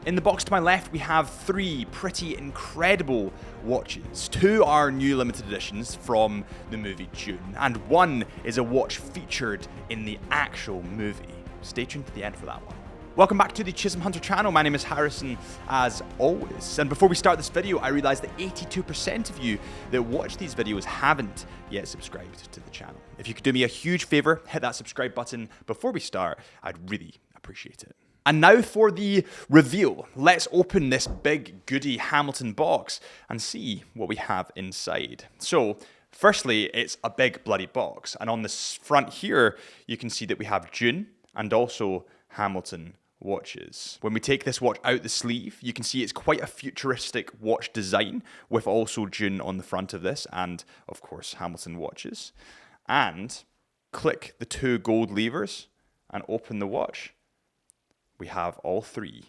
In the box to my left, we have three pretty incredible watches. Two are new limited editions from the movie Dune, and one is a watch featured in the actual movie. Stay tuned to the end for that one. Welcome back to the Chisholm Hunter channel. My name is Harrison, as always. And before we start this video, I realized that 82% of you that watch these videos haven't yet subscribed to the channel. If you could do me a huge favor, hit that subscribe button before we start, I'd really appreciate it. And now for the reveal. Let's open this big goody Hamilton box and see what we have inside. So, firstly, it's a big bloody box. And on this front here, you can see that we have Dune and also Hamilton watches. When we take this watch out the sleeve, you can see it's quite a futuristic watch design with also Dune on the front of this and, of course, Hamilton watches. And click the two gold levers and open the watch. We have all three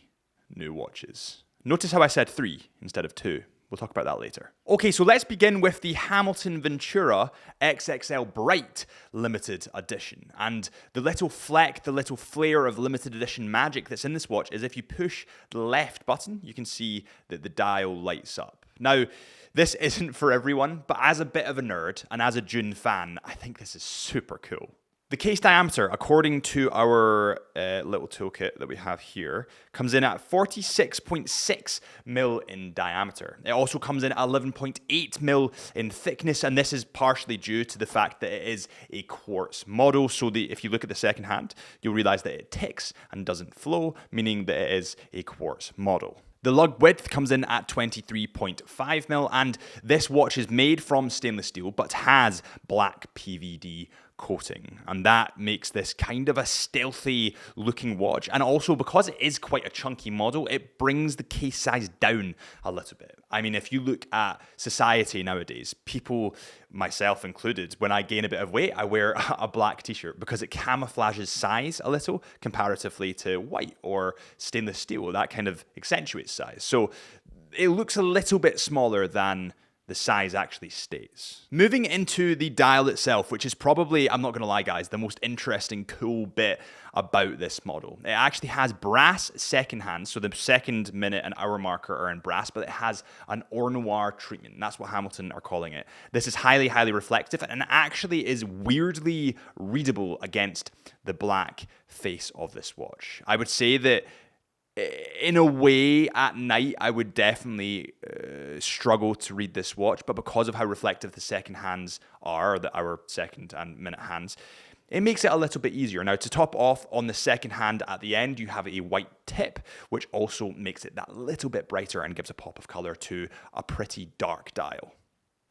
new watches. Notice how I said three instead of two. We'll talk about that later. Okay, so let's begin with the Hamilton Ventura XXL Bright limited edition. And the little fleck, the little flare of limited edition magic that's in this watch is if you push the left button, you can see that the dial lights up. Now, this isn't for everyone, but as a bit of a nerd and as a Dune fan, I think this is super cool. The case diameter, according to our little toolkit that we have here, comes in at 46.6 mil in diameter. It also comes in at 11.8 mil in thickness, and this is partially due to the fact that it is a quartz model. So if you look at the second hand, you'll realize that it ticks and doesn't flow, meaning that it is a quartz model. The lug width comes in at 23.5 mil, and this watch is made from stainless steel, but has black PVD coating, and that makes this kind of a stealthy looking watch. And also, because it is quite a chunky model, it brings the case size down a little bit. I mean, if you look at society nowadays, people, myself included, when I gain a bit of weight, I wear a black t-shirt because it camouflages size a little comparatively to white or stainless steel. That kind of accentuates size. So it looks a little bit smaller than the size actually stays. Moving into the dial itself, which is probably, I'm not gonna lie guys, the most interesting, cool bit about this model. It actually has brass second hands, so the second, minute, and hour marker are in brass, but it has an or noir treatment, and that's what Hamilton are calling it. This is highly, highly reflective, and actually is weirdly readable against the black face of this watch. I would say that in a way, at night, I would definitely struggle to read this watch, but because of how reflective the second hands are, our second and minute hands, it makes it a little bit easier. Now, to top off, on the second hand at the end, you have a white tip, which also makes it that little bit brighter and gives a pop of color to a pretty dark dial.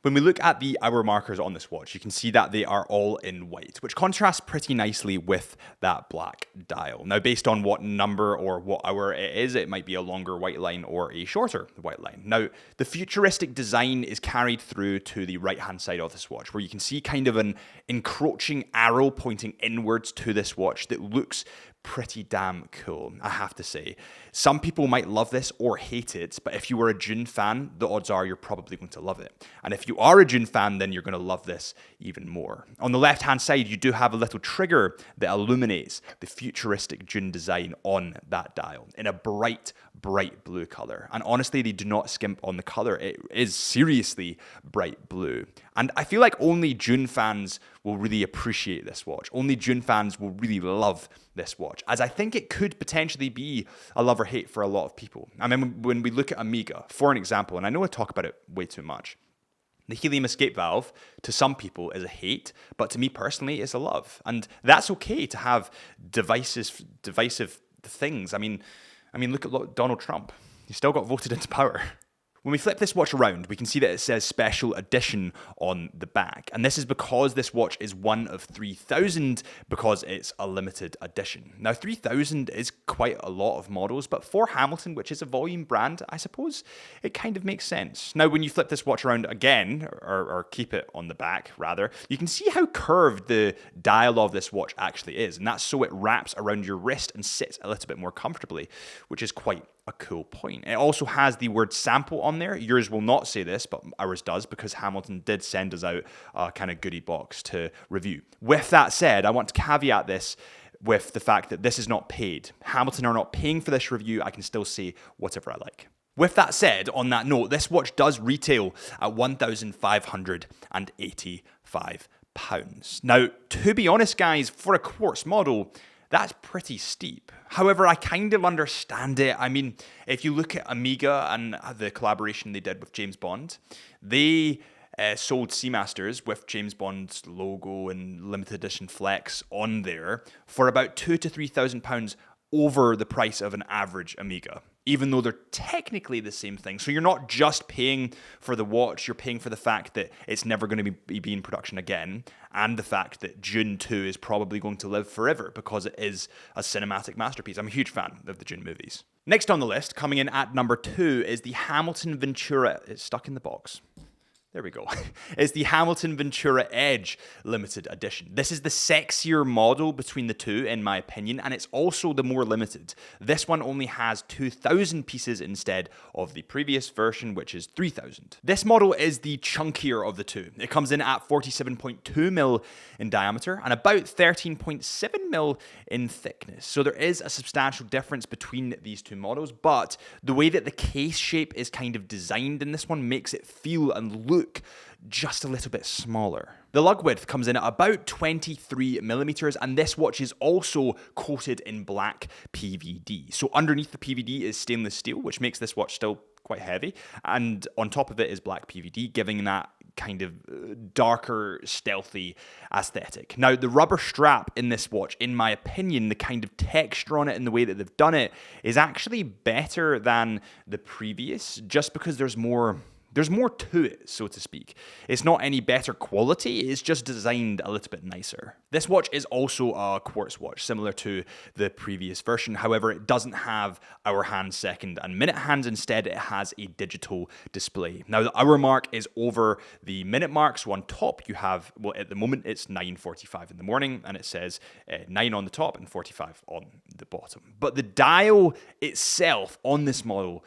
When we look at the hour markers on this watch, you can see that they are all in white, which contrasts pretty nicely with that black dial. Now, based on what number or what hour it is, it might be a longer white line or a shorter white line. Now, the futuristic design is carried through to the right-hand side of this watch, where you can see kind of an encroaching arrow pointing inwards to this watch that looks pretty damn cool, I have to say. Some people might love this or hate it, but if you were a Dune fan, the odds are you're probably going to love it. And if you are a Dune fan, then you're going to love this even more. On the left-hand side, you do have a little trigger that illuminates the futuristic Dune design on that dial in a bright, bright blue color. And honestly, they do not skimp on the color. It is seriously bright blue. And I feel like only Dune fans will really appreciate this watch. Only Dune fans will really love this watch, as I think it could potentially be a love or hate for a lot of people. I mean, when we look at Omega, for an example, and I know I talk about it way too much, the helium escape valve to some people is a hate, but to me personally is a love. And that's okay to have divisive things. I mean, look at Donald Trump. He still got voted into power. When we flip this watch around, we can see that it says Special Edition on the back. And this is because this watch is one of 3,000 because it's a limited edition. Now, 3,000 is quite a lot of models, but for Hamilton, which is a volume brand, I suppose it kind of makes sense. Now, when you flip this watch around again, or keep it on the back, rather, you can see how curved the dial of this watch actually is. And that's so it wraps around your wrist and sits a little bit more comfortably, which is quite a cool point. It also has the word sample on there. Yours will not say this, but ours does, because Hamilton did send us out a kind of goodie box to review. With that said, I want to caveat this with the fact that this is not paid. Hamilton are not paying for this review. I can still say whatever I like. With that said, on that note, this watch does retail at £1,585. Now, to be honest, guys, for a quartz model, that's pretty steep. However, I kind of understand it. I mean, if you look at Omega and the collaboration they did with James Bond, they sold Seamasters with James Bond's logo and limited edition flex on there for about £2,000 to £3,000 over the price of an average Omega, even though they're technically the same thing. So you're not just paying for the watch, you're paying for the fact that it's never going to be in production again, and the fact that Dune 2 is probably going to live forever because it is a cinematic masterpiece. I'm a huge fan of the Dune movies. Next on the list, coming in at number 2, is the Hamilton Ventura. It's stuck in the box. There we go. It's the Hamilton Ventura Edge limited edition. This is the sexier model between the two, in my opinion, and it's also the more limited. This one only has 2,000 pieces instead of the previous version, which is 3,000. This model is the chunkier of the two. It comes in at 47.2 mil in diameter and about 13.7 mil in thickness. So there is a substantial difference between these two models, but the way that the case shape is kind of designed in this one makes it feel and look just a little bit smaller. The lug width comes in at about 23 millimeters, and this watch is also coated in black PVD. So underneath the PVD is stainless steel, which makes this watch still quite heavy, and on top of it is black PVD, giving that kind of darker, stealthy aesthetic. Now, the rubber strap in this watch, in my opinion, the kind of texture on it and the way that they've done it is actually better than the previous, just because there's more to it, so to speak. It's not any better quality, it's just designed a little bit nicer. This watch is also a quartz watch, similar to the previous version. However, it doesn't have hour hands, second and minute hands. Instead, it has a digital display. Now, the hour mark is over the minute mark, so on top you have, well, at the moment it's 9:45 in the morning, and it says 9 on the top and 45 on the bottom. But the dial itself on this model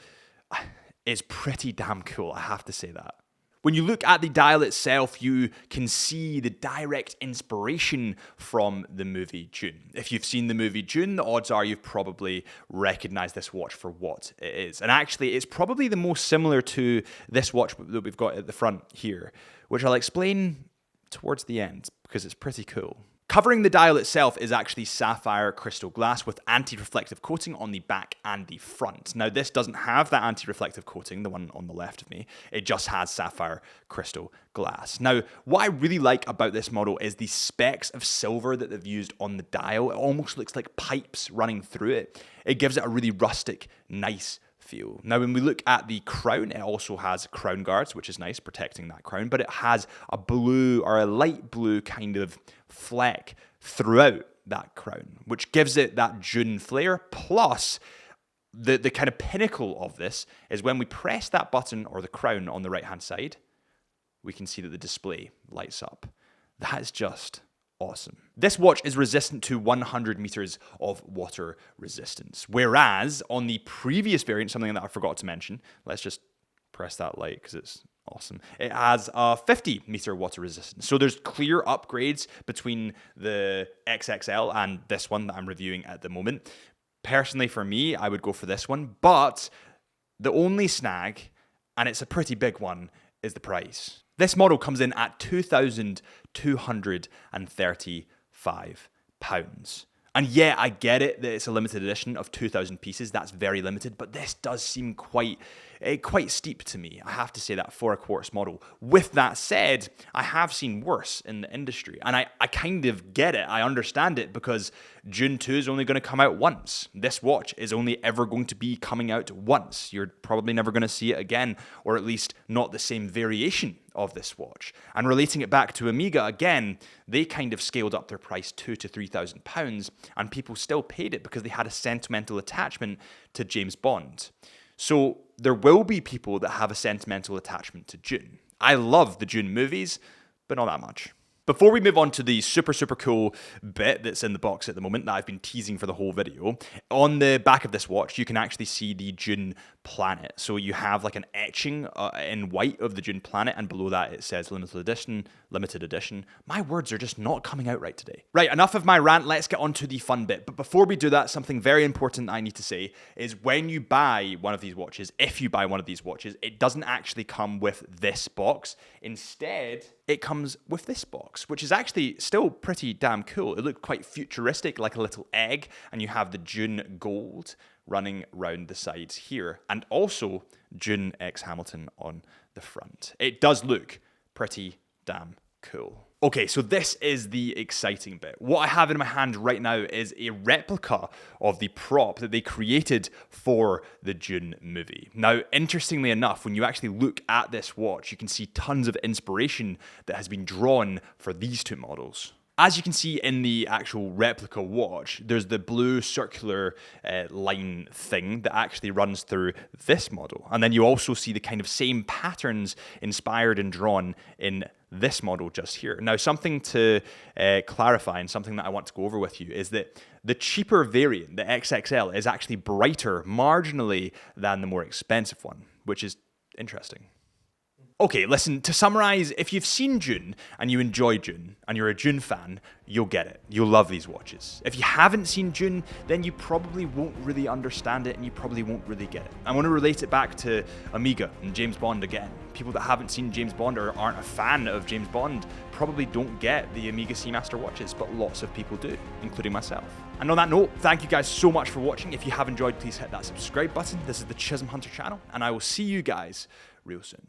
is pretty damn cool, I have to say that. When you look at the dial itself, you can see the direct inspiration from the movie Dune. If you've seen the movie Dune, the odds are you've probably recognized this watch for what it is. And actually, it's probably the most similar to this watch that we've got at the front here, which I'll explain towards the end because it's pretty cool. Covering the dial itself is actually sapphire crystal glass with anti-reflective coating on the back and the front. Now, this doesn't have that anti-reflective coating, the one on the left of me. It just has sapphire crystal glass. Now, what I really like about this model is the specks of silver that they've used on the dial. It almost looks like pipes running through it. It gives it a really rustic, nice feel. Now, when we look at the crown, it also has crown guards, which is nice, protecting that crown, but it has a blue or a light blue kind of fleck throughout that crown, which gives it that Dune flair. Plus, the kind of pinnacle of this is when we press that button or the crown on the right-hand side, we can see that the display lights up. That is just awesome. This watch is resistant to 100 meters of water resistance, whereas on the previous variant, something that I forgot to mention, let's just press that light because it's awesome. It has a 50 meter water resistance. So there's clear upgrades between the XXL and this one that I'm reviewing at the moment. Personally, for me, I would go for this one, but the only snag, and it's a pretty big one, is the price. This model comes in at £2,235. And yeah, I get it that it's a limited edition of 2,000 pieces. That's very limited, but this does seem quite steep to me. I have to say that for a quartz model. With that said, I have seen worse in the industry, and I kind of get it. I understand it because Dune 2 is only going to come out once. This watch is only ever going to be coming out once. You're probably never going to see it again, or at least not the same variation of this watch. And relating it back to Omega, again, they kind of scaled up their price £2,000 to £3,000, and people still paid it because they had a sentimental attachment to James Bond. So there will be people that have a sentimental attachment to Dune. I love the Dune movies, but not that much. Before we move on to the super cool bit that's in the box at the moment that I've been teasing for the whole video, on the back of this watch, you can actually see the Dune planet. So you have like an etching in white of the Dune planet, and below that it says limited edition, limited edition. My words are just not coming out right today. Right, enough of my rant, let's get on to the fun bit. But before we do that, something very important I need to say is when you buy one of these watches, if you buy one of these watches, it doesn't actually come with this box. Instead, it comes with this box, which is actually still pretty damn cool. It looked quite futuristic, like a little egg, and you have the Dune gold running round the sides here, and also Dune X Hamilton on the front. It does look pretty damn cool. Okay, so this is the exciting bit. What I have in my hand right now is a replica of the prop that they created for the Dune movie. Now, interestingly enough, when you actually look at this watch, you can see tons of inspiration that has been drawn for these two models. As you can see in the actual replica watch, there's the blue circular line thing that actually runs through this model. And then you also see the kind of same patterns inspired and drawn in this model just here. Now, something to clarify and something that I want to go over with you is that the cheaper variant, the XXL, is actually brighter marginally than the more expensive one, which is interesting. Okay, listen, to summarize, if you've seen Dune and you enjoy Dune and you're a Dune fan, you'll get it. You'll love these watches. If you haven't seen Dune, then you probably won't really understand it and you probably won't really get it. I want to relate it back to Omega and James Bond again. People that haven't seen James Bond or aren't a fan of James Bond probably don't get the Omega Seamaster watches, but lots of people do, including myself. And on that note, thank you guys so much for watching. If you have enjoyed, please hit that subscribe button. This is the Chisholm Hunter channel, and I will see you guys real soon.